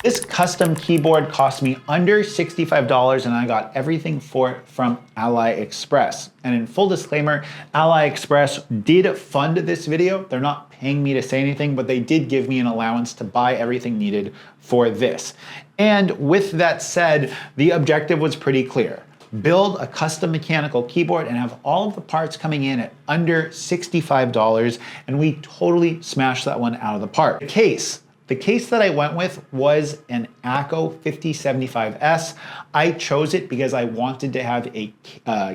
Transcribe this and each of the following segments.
This custom keyboard cost me under $65 and I got everything for it from AliExpress. And in full disclaimer, AliExpress did fund this video. They're not paying me to say anything, but they did give me an allowance to buy everything needed for this. And with that said, the objective was pretty clear. Build a custom mechanical keyboard and have all of the parts coming in at under $65, and we totally smashed that one out of the park. The case that I went with was an Akko 5075S. I chose it because I wanted to have a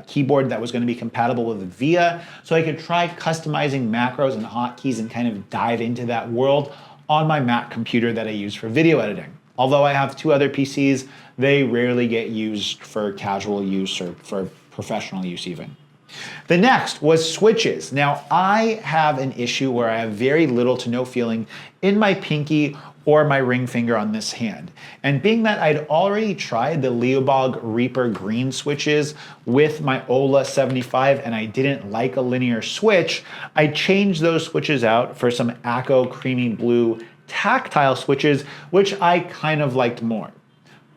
keyboard that was going to be compatible with VIA, so I could try customizing macros and hotkeys and kind of dive into that world on my Mac computer that I use for video editing. Although I have two other PCs, they rarely get used for casual use or for professional use even. The next was switches. Now, I have an issue where I have very little to no feeling in my pinky or my ring finger on this hand. And being that I'd already tried the Leobog Reaper green switches with my Ola 75 and I didn't like a linear switch, I changed those switches out for some Akko creamy blue tactile switches, which I kind of liked more.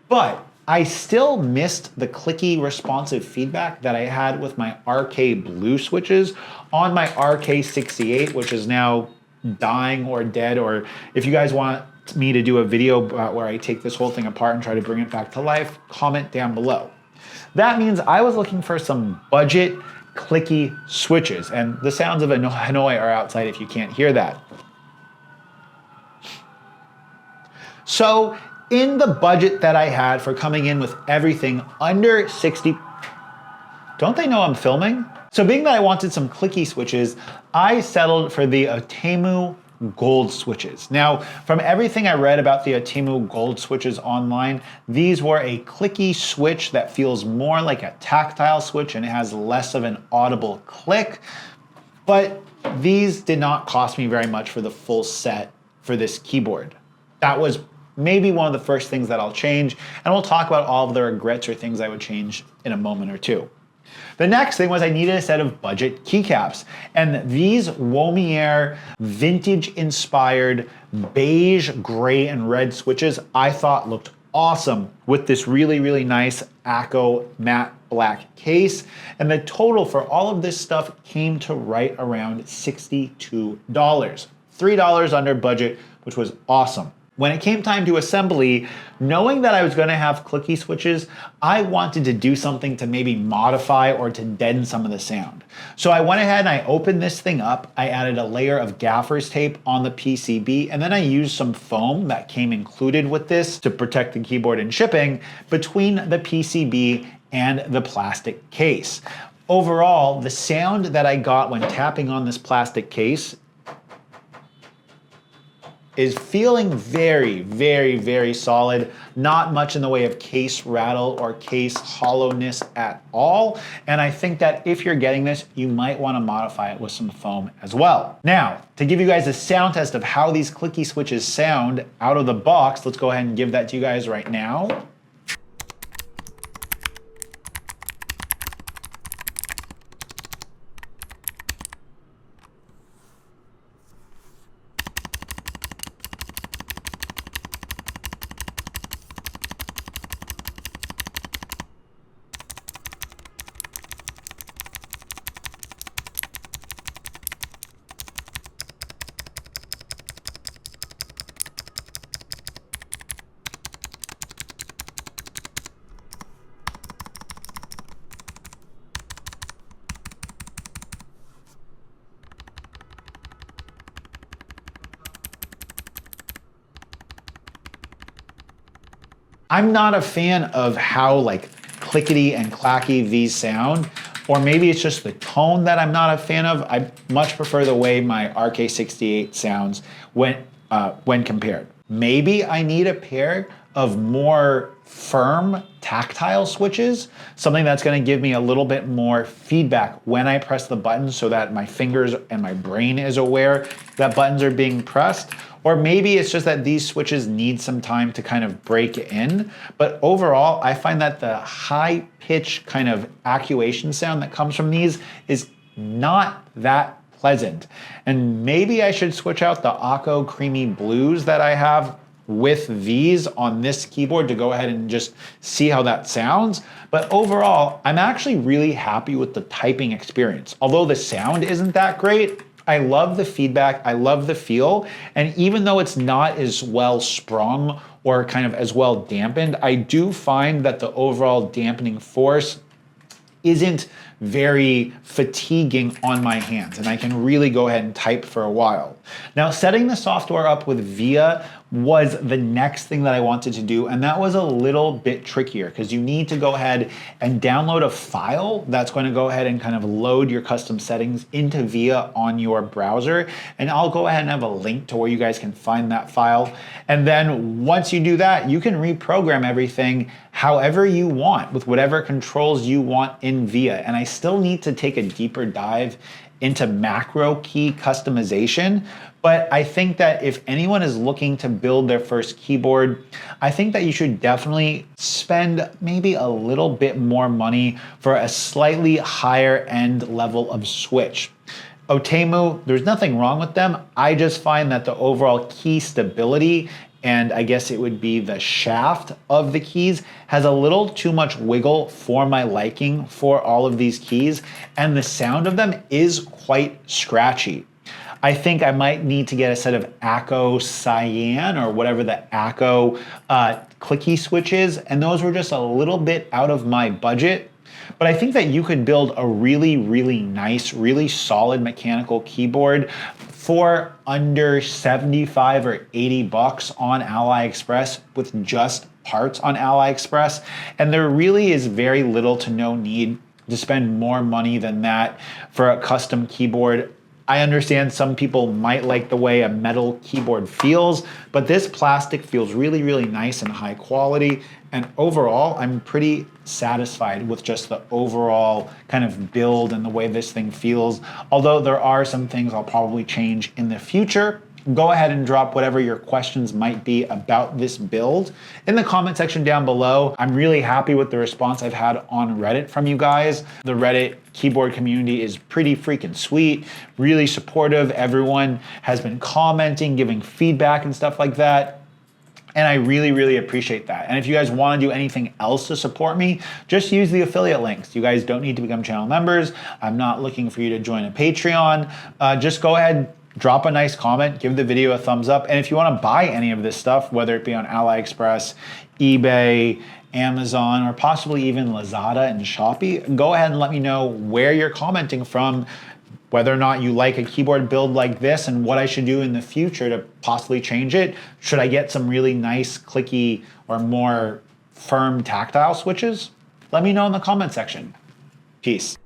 But I still missed the clicky responsive feedback that I had with my RK blue switches on my RK68, which is now dying or dead, or if you guys want me to do a video where I take this whole thing apart and try to bring it back to life, comment down below. That means I was looking for some budget clicky switches, and the sounds of Hanoi are outside if you can't hear that. So in the budget that I had for coming in with everything under 60, don't they know I'm filming? So being that I wanted some clicky switches, I settled for the outemu gold switches. Now, from everything I read about the outemu gold switches online, these were a clicky switch that feels more like a tactile switch and it has less of an audible click, but these did not cost me very much for the full set for this keyboard. That was maybe one of the first things that I'll change, and we'll talk about all of the regrets or things I would change in a moment or two. The next thing was I needed a set of budget keycaps, and these Womier vintage-inspired beige, gray, and red switches I thought looked awesome with this really, really nice Akko matte black case, and the total for all of this stuff came to right around $62. $3 under budget, which was awesome. When it came time to assembly, knowing that I was going to have clicky switches, I wanted to do something to maybe modify or to deaden some of the sound. So I went ahead and I opened this thing up, I added a layer of gaffer's tape on the PCB, and then I used some foam that came included with this to protect the keyboard in shipping between the PCB and the plastic case. Overall, the sound that I got when tapping on this plastic case is feeling very, very, very solid. Not much in the way of case rattle or case hollowness at all. And I think that if you're getting this, you might want to modify it with some foam as well. Now, to give you guys a sound test of how these clicky switches sound out of the box, let's go ahead and give that to you guys right now. I'm not a fan of how like clickety and clacky these sound, or maybe it's just the tone that I'm not a fan of. I much prefer the way my RK68 sounds when compared. Maybe I need a pair of more firm tactile switches, something that's going to give me a little bit more feedback when I press the buttons so that my fingers and my brain is aware that buttons are being pressed. Or maybe it's just that these switches need some time to kind of break in. But overall, I find that the high pitch kind of actuation sound that comes from these is not that pleasant. And maybe I should switch out the Akko creamy blues that I have with these on this keyboard to go ahead and just see how that sounds. But overall, I'm actually really happy with the typing experience. Although the sound isn't that great, I love the feedback, I love the feel, and even though it's not as well sprung or kind of as well dampened, I do find that the overall dampening force isn't very fatiguing on my hands, and I can really go ahead and type for a while. Now, setting the software up with VIA was the next thing that I wanted to do, and that was a little bit trickier because you need to go ahead and download a file that's going to go ahead and kind of load your custom settings into VIA on your browser, and I'll go ahead and have a link to where you guys can find that file. And then once you do that, you can reprogram everything however you want with whatever controls you want in VIA. And I still need to take a deeper dive into macro key customization, but I think that if anyone is looking to build their first keyboard, I think that you should definitely spend maybe a little bit more money for a slightly higher end level of switch. Outemu, there's nothing wrong with them. I just find that the overall key stability, and I guess it would be the shaft of the keys, has a little too much wiggle for my liking for all of these keys, and the sound of them is quite scratchy. I think I might need to get a set of Akko Cyan or whatever the Akko clicky switch is, and those were just a little bit out of my budget. But I think that you could build a really, really nice, really solid mechanical keyboard for under 75 or 80 bucks on AliExpress with just parts on AliExpress. And there really is very little to no need to spend more money than that for a custom keyboard. I understand some people might like the way a metal keyboard feels, but this plastic feels really, really nice and high quality. And overall, I'm pretty satisfied with just the overall kind of build and the way this thing feels. Although there are some things I'll probably change in the future. Go ahead and drop whatever your questions might be about this build in the comment section down below. I'm really happy with the response I've had on Reddit from you guys. The Reddit keyboard community is pretty freaking sweet, really supportive. Everyone has been commenting, giving feedback and stuff like that. And I really, really appreciate that. And if you guys want to do anything else to support me, just use the affiliate links. You guys don't need to become channel members. I'm not looking for you to join a Patreon. Just go ahead, drop a nice comment, give the video a thumbs up. And if you want to buy any of this stuff, whether it be on AliExpress, eBay, Amazon, or possibly even Lazada and Shopee, go ahead and let me know where you're commenting from, whether or not you like a keyboard build like this and what I should do in the future to possibly change it. Should I get some really nice clicky or more firm tactile switches? Let me know in the comment section. Peace.